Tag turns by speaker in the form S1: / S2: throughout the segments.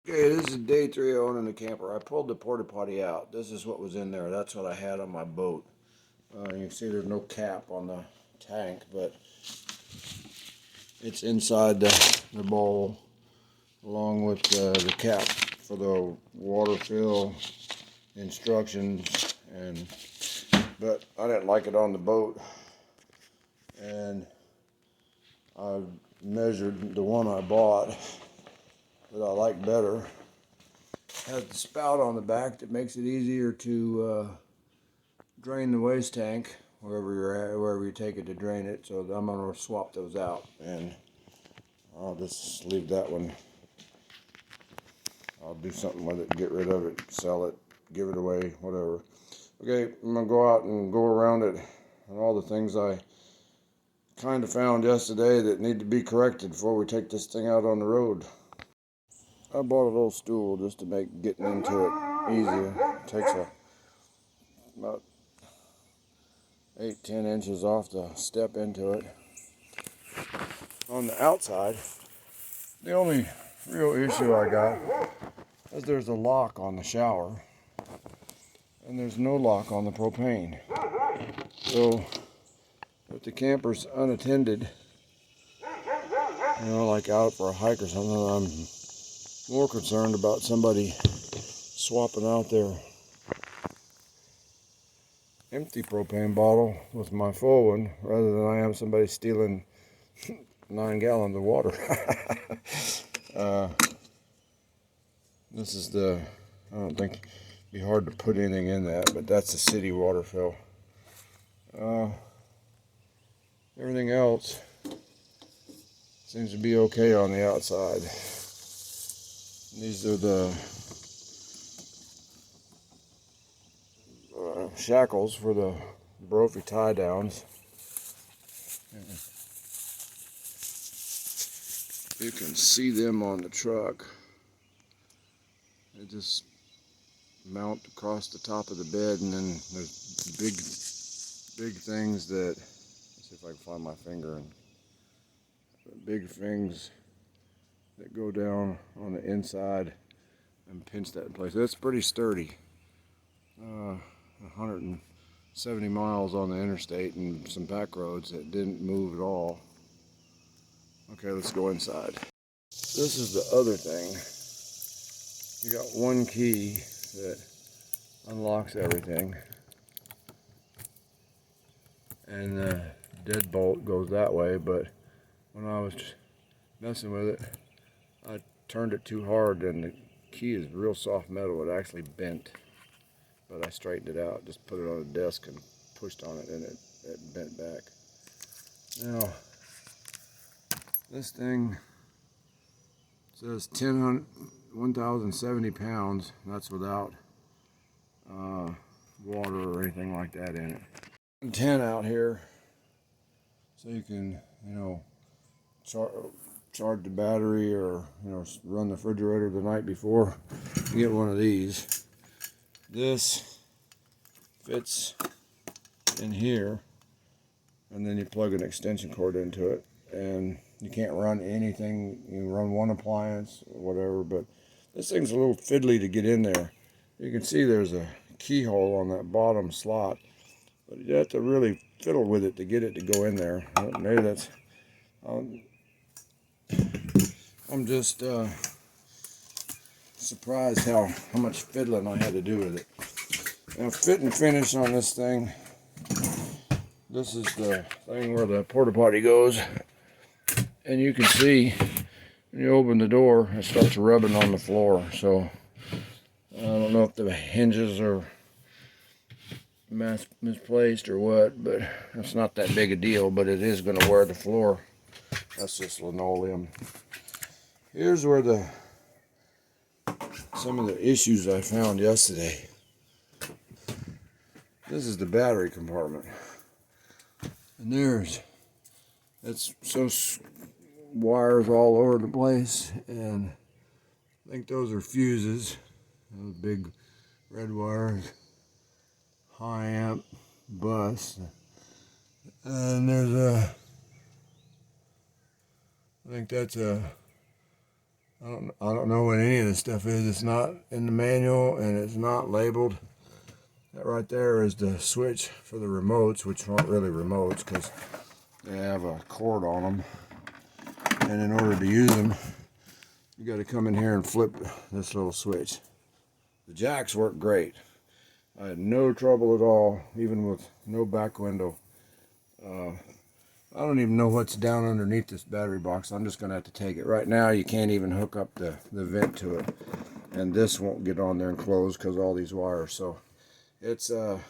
S1: Okay, this is day 3 of owning the camper. I pulled the porta potty out. This is what was in there. That's what I had on my boat. You can see there's no cap on the tank, but it's inside the bowl along with the cap for the water fill instructions. But I didn't like it on the boat, and I measured the one I bought that I like better. Has the spout on the back that makes it easier to drain the waste tank wherever you're at, wherever you take it to drain it. So I'm going to swap those out, and I'll just leave that one. I'll do something with it, get rid of it, sell it, give it away, whatever. Okay, I'm going to go out and go around it and all the things I kind of found yesterday that need to be corrected before we take this thing out on the road. I bought a little stool just to make getting into it easier. It takes about 8-10 inches off the step into it. On the outside, the only real issue I got is there's a lock on the shower and there's no lock on the propane. So if the camper's unattended, like out for a hike or something, I'm more concerned about somebody swapping out their empty propane bottle with my full one rather than I am somebody stealing 9 gallons of water. This is I don't think it'd be hard to put anything in that, but that's the city water fill. Everything else seems to be okay on the outside. These are the shackles for the Brophy tie downs. You can see them on the truck. They just mount across the top of the bed, and then there's big things that, let's see if I can find my finger, and big things that go down on the inside and pinch that in place. That's pretty sturdy. 170 miles on the interstate and some back roads that didn't move at all. Okay, let's go inside. This is the other thing. You got one key that unlocks everything, and the deadbolt goes that way, but when I was messing with it, I turned it too hard, and the key is real soft metal. It actually bent, but I straightened it out, just put it on a desk and pushed on it, and it bent back. Now, this thing says 1,070 pounds. That's without water or anything like that in it. 10 out here, so you can, charge the battery or, run the refrigerator the night before. You get one of these. This fits in here, and then you plug an extension cord into it, and you can't run anything. You can run one appliance or whatever, but this thing's a little fiddly to get in there. You can see there's a keyhole on that bottom slot, but you have to really fiddle with it to get it to go in there. Maybe that's, I'm just surprised how much fiddling I had to do with it. Now, fit and finish on this thing. This is the thing where the porta potty goes, and you can see when you open the door, it starts rubbing on the floor. So I don't know if the hinges are misplaced or what, but it's not that big a deal. But it is going to wear the floor. That's just linoleum. Here's where some of the issues I found yesterday. This is the battery compartment, and it's so wires all over the place, and I think those are fuses. Those big red wires, high amp bus, and there's I think that's a I don't know what any of this stuff is. It's not in the manual and it's not labeled. That right there is the switch for the remotes, which aren't really remotes because they have a cord on them. And in order to use them, you got to come in here and flip this little switch. The jacks work great. I had no trouble at all, even with no back window. I don't even know what's down underneath this battery box. I'm just going to have to take it. Right now, you can't even hook up the vent to it. And this won't get on there and close because of all these wires. So it's a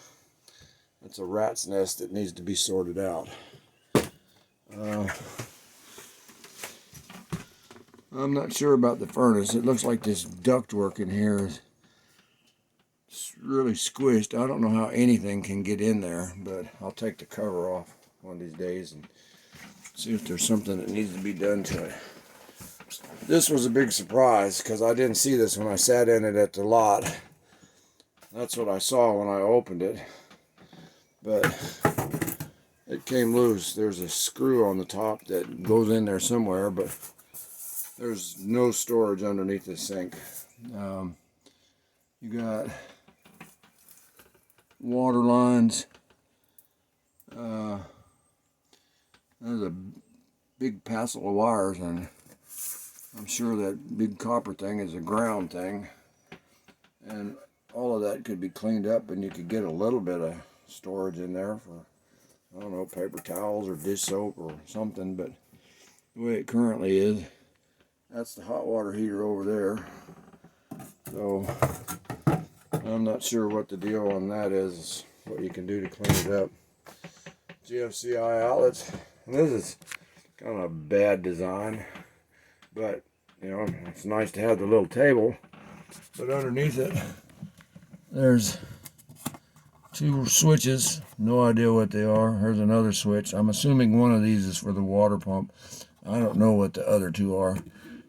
S1: rat's nest that needs to be sorted out. I'm not sure about the furnace. It looks like this ductwork in here is really squished. I don't know how anything can get in there, but I'll take the cover off one of these days and see if there's something that needs to be done to it. This was a big surprise because I didn't see this when I sat in it at the lot. That's what I saw when I opened it, but it came loose. There's a screw on the top that goes in there somewhere, but there's no storage underneath the sink. You got water lines. There's a big passel of wires, and I'm sure that big copper thing is a ground thing. And all of that could be cleaned up, and you could get a little bit of storage in there for, I don't know, paper towels or dish soap or something. But the way it currently is, that's the hot water heater over there. So I'm not sure what the deal on that is, what you can do to clean it up. GFCI outlets. And this is kind of a bad design, but you know, it's nice to have the little table. But underneath it, there's two switches. No idea what they are. Here's another switch. I'm assuming one of these is for the water pump. I don't know what the other two are.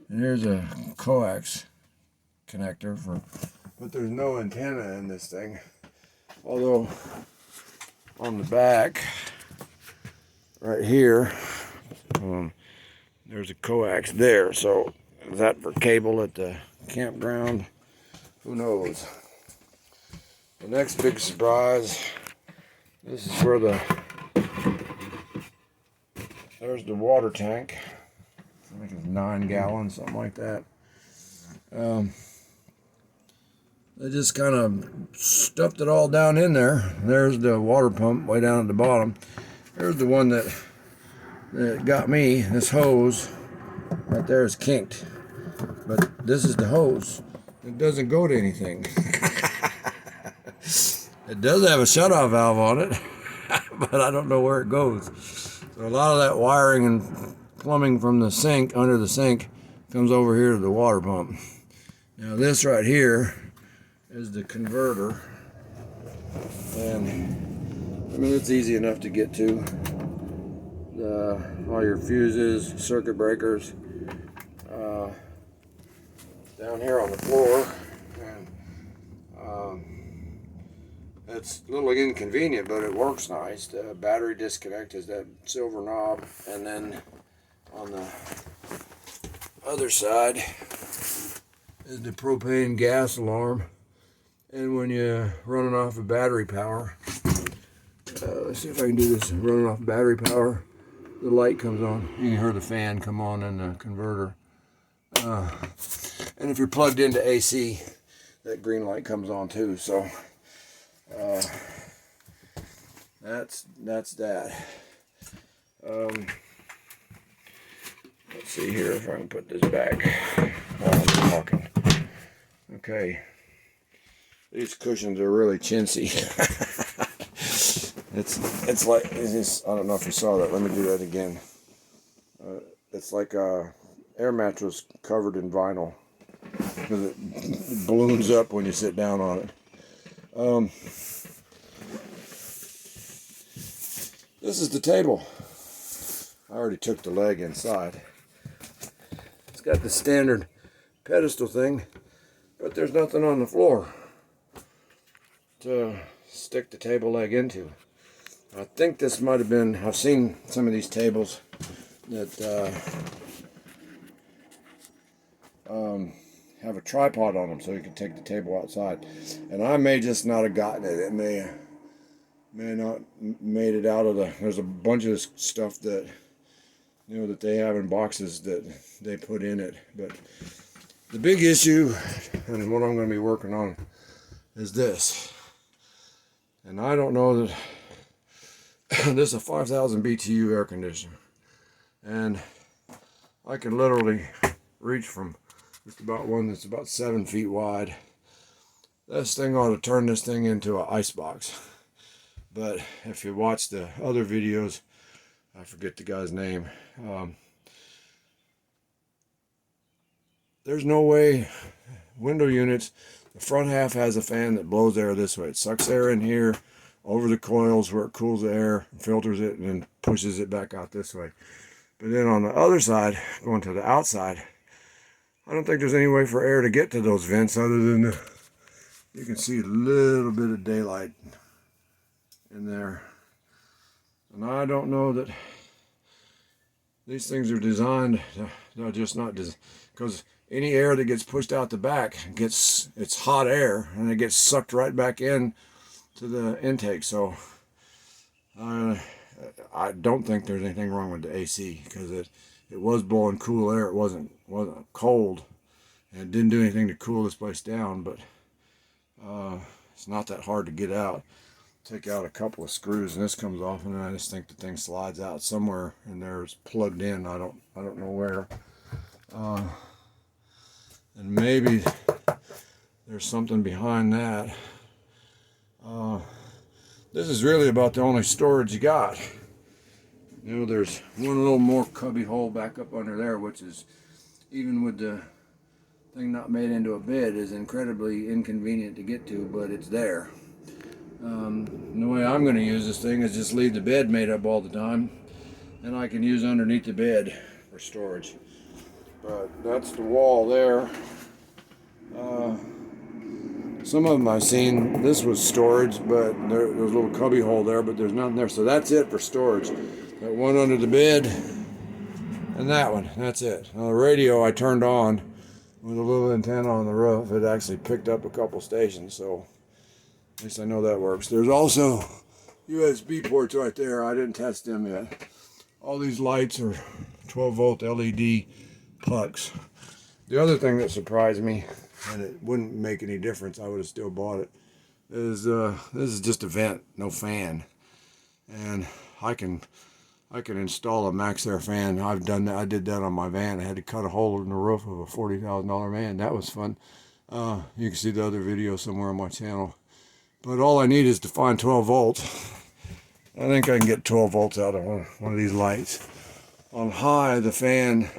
S1: And here's a coax connector for, but there's no antenna in this thing. Although on the back, right here, there's a coax there. So is that for cable at the campground? Who knows? The next big surprise, this is where there's the water tank. I think it's 9 gallons, something like that. They just kind of stuffed it all down in there. There's the water pump way down at the bottom. There's the one that got me. This hose right there is kinked, but this is the hose. It doesn't go to anything. It does have a shutoff valve on it, but I don't know where it goes. So a lot of that wiring and plumbing from the sink, under the sink, comes over here to the water pump. Now this right here is the converter, and I mean it's easy enough to get to. All your fuses, circuit breakers, down here on the floor, and it's a little inconvenient, but it works nice. The battery disconnect is that silver knob, and then on the other side is the propane gas alarm. And when you're running off of battery power, let's see if I can do this, running off battery power, the light comes on. You can hear the fan come on in the converter. And if you're plugged into AC, that green light comes on too. So that's that. Let's see here if I can put this back while I'm talking. Okay. These cushions are really chintzy. It's like, I don't know if you saw that. Let me do that again. It's like a air mattress covered in vinyl, because it balloons up when you sit down on it. This is the table. I already took the leg inside. It's got the standard pedestal thing, but there's nothing on the floor to stick the table leg into. I think this might have been, I've seen some of these tables that have a tripod on them so you can take the table outside. And I may just not have gotten it. It may not made it out of the. There's a bunch of stuff that that they have in boxes that they put in it. But the big issue, and what I'm going to be working on, is this. And I don't know that this is a 5,000 BTU air conditioner, and I can literally reach from just about one that's about 7 feet wide. This thing ought to turn this thing into an ice box. But if you watch the other videos, I forget the guy's name. There's no way. Window units, the front half has a fan that blows air this way. It sucks air in here over the coils where it cools the air, filters it, and then pushes it back out this way. But then on the other side, going to the outside, I don't think there's any way for air to get to those vents other than you can see a little bit of daylight in there. And I don't know that these things are designed, they're just not designed, because any air that gets pushed out the back it's hot air, and it gets sucked right back in to the intake. So I don't think there's anything wrong with the AC, because it was blowing cool air. It wasn't cold, and it didn't do anything to cool this place down. But it's not that hard to get out. Take out a couple of screws, and this comes off, and then I just think the thing slides out somewhere, and there's plugged in. I don't know where. And maybe there's something behind that. This is really about the only storage you got. There's one little more cubby hole back up under there, which is, even with the thing not made into a bed, is incredibly inconvenient to get to, but it's there. The way I'm going to use this thing is just leave the bed made up all the time, and I can use underneath the bed for storage. But that's the wall there. Some of them I've seen, this was storage, but there's a little cubby hole there, but there's nothing there. So that's it for storage. That one under the bed, and that one, that's it. Now the radio I turned on with a little antenna on the roof. It actually picked up a couple stations, so at least I know that works. There's also USB ports right there. I didn't test them yet. All these lights are 12 volt LED pucks. The other thing that surprised me, and it wouldn't make any difference, I would have still bought it, is this is just a vent, no fan. And I can install a max air fan. I've done that. I did that on my van. I had to cut a hole in the roof of a $40,000 van. That was fun. You can see the other video somewhere on my channel. But all I need is to find 12 volts. I think I can get 12 volts out of one of these lights. On high, the fan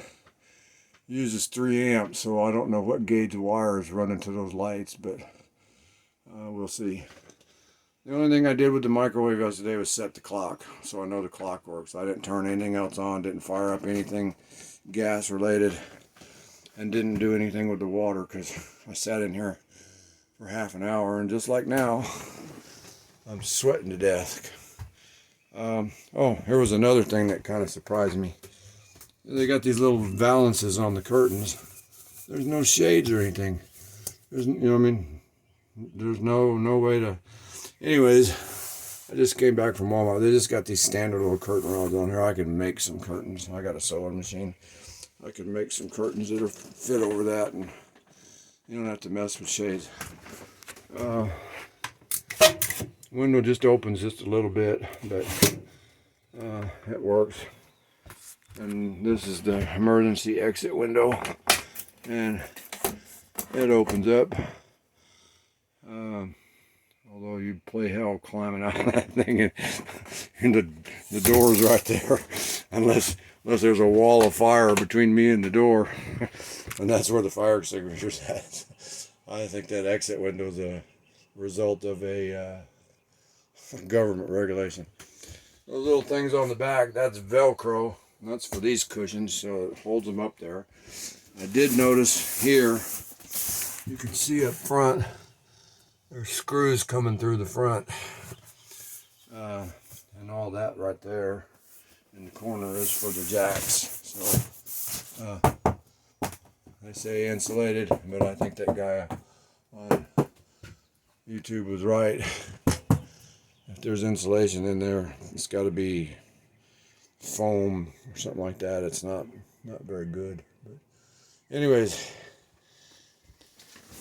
S1: uses 3 amps, so I don't know what gauge wire is running to those lights, but we'll see. The only thing I did with the microwave yesterday was set the clock, so I know the clock works. I didn't turn anything else on, didn't fire up anything gas related, and didn't do anything with the water, because I sat in here for half an hour, and just like now, I'm sweating to death. Oh, here was another thing that kind of surprised me. They got these little valances on the curtains. There's no shades or anything. There's, there's no way to. Anyways, I just came back from Walmart. They just got these standard little curtain rods on here. I can make some curtains. I got a sewing machine. I can make some curtains that'll fit over that, and you don't have to mess with shades. Window just opens just a little bit, but it works. And this is the emergency exit window, and it opens up. Although you'd play hell climbing out of that thing, and the door's right there, unless there's a wall of fire between me and the door, and that's where the fire extinguisher's at. I think that exit window is a result of a government regulation. Those little things on the back, that's Velcro. That's for these cushions, so it holds them up there. I did notice here, you can see up front, there's screws coming through the front. And all that right there in the corner is for the jacks. So They say insulated, but I think that guy on YouTube was right. If there's insulation in there, it's got to be foam or something like that. It's not very good. But anyways,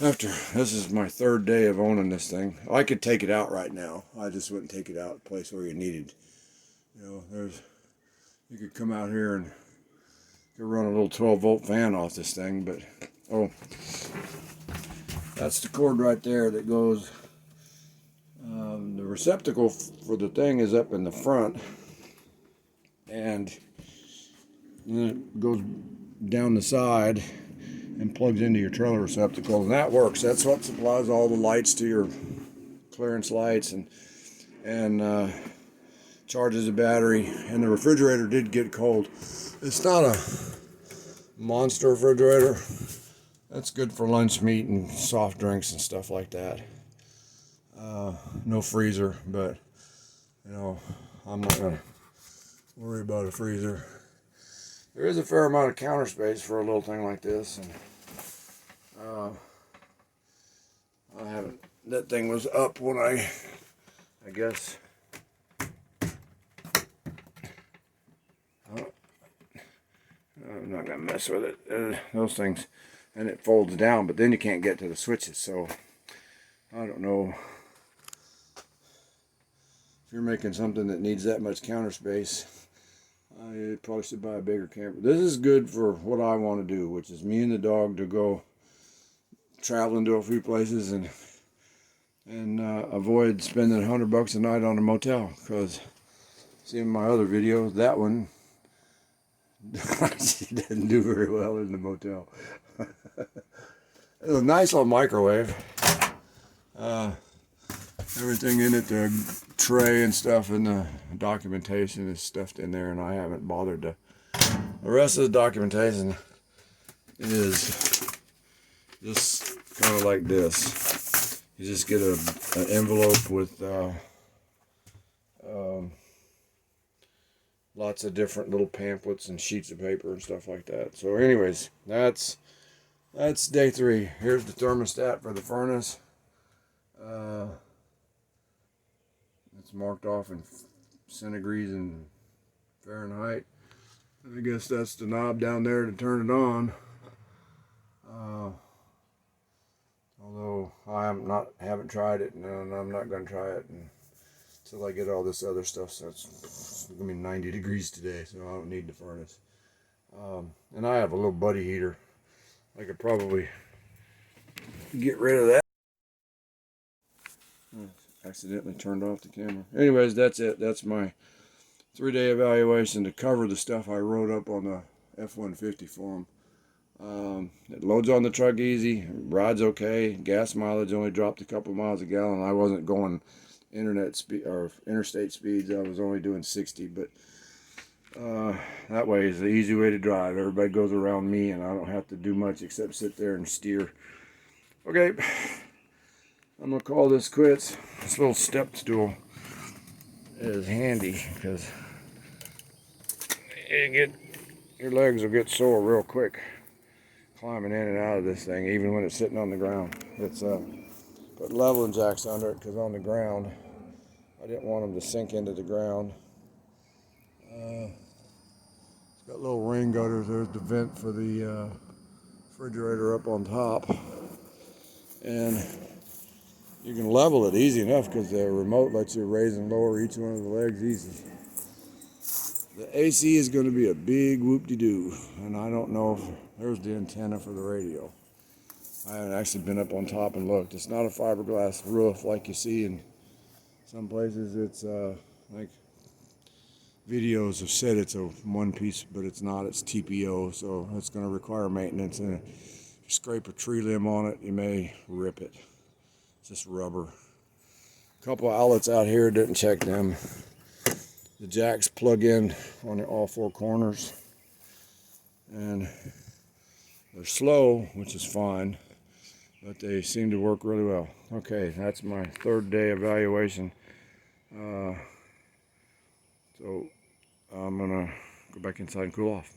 S1: this is my third day of owning this thing. I could take it out right now. I just wouldn't take it out a place where you needed. You know, you could come out here and you could run a little 12-volt fan off this thing, but oh, that's the cord right there that goes. The receptacle for the thing is up in the front, and then it goes down the side and plugs into your trailer receptacle, and that works. That's what supplies all the lights to your clearance lights and charges the battery. And the refrigerator did get cold. It's not a monster refrigerator. That's good for lunch meat and soft drinks and stuff like that. No freezer, but you know, I'm not gonna worry about a freezer. There is a fair amount of counter space for a little thing like this, and I haven't. That thing was up when I guess. I'm not gonna mess with it. Those things, and it folds down, but then you can't get to the switches. So I don't know. If you're making something that needs that much counter space, you probably should buy a bigger camper. This is good for what I want to do, which is me and the dog to go traveling to a few places and avoid spending $100 a night on a motel. Because seeing my other videos, that one she didn't do very well in the motel. It's a nice little microwave. Everything in it, the tray and stuff, and the documentation is stuffed in there, and I haven't bothered to. The rest of the documentation is just kind of like this. You just get an envelope with lots of different little pamphlets and sheets of paper and stuff like that. So anyways, that's day 3. Here's the thermostat for the furnace. It's marked off in centigrades and Fahrenheit. I guess that's the knob down there to turn it on. Although I haven't tried it, and I'm not going to try it until I get all this other stuff. So it's going to be 90 degrees today, so I don't need the furnace. And I have a little buddy heater. I could probably get rid of that. Accidentally turned off the camera. Anyways, that's it. That's my 3-day evaluation to cover the stuff I wrote up on the F-150 for them. It loads on the truck easy, rides okay, gas mileage only dropped a couple miles a gallon. I wasn't going internet speed or interstate speeds. I was only doing 60, but that way is the easy way to drive. Everybody goes around me, and I don't have to do much except sit there and steer. Okay. I'm going to call this quits. This little step stool is handy because your legs will get sore real quick climbing in and out of this thing, even when it's sitting on the ground. It's put leveling jacks under it because on the ground, I didn't want them to sink into the ground. It's got little rain gutters. There's the vent for the refrigerator up on top. And you can level it easy enough because the remote lets you raise and lower each one of the legs easy. The AC is going to be a big whoop-de-doo, and I don't know if there's the antenna for the radio. I haven't actually been up on top and looked. It's not a fiberglass roof like you see in some places. It's like videos have said it's a one piece, but it's not. It's TPO, so it's going to require maintenance. And if you scrape a tree limb on it, you may rip it. It's just rubber. A couple of outlets out here, didn't check them. The jacks plug in on all 4 corners, and they're slow, which is fine, but they seem to work really well. Okay, that's my 3rd day evaluation. So I'm gonna go back inside and cool off.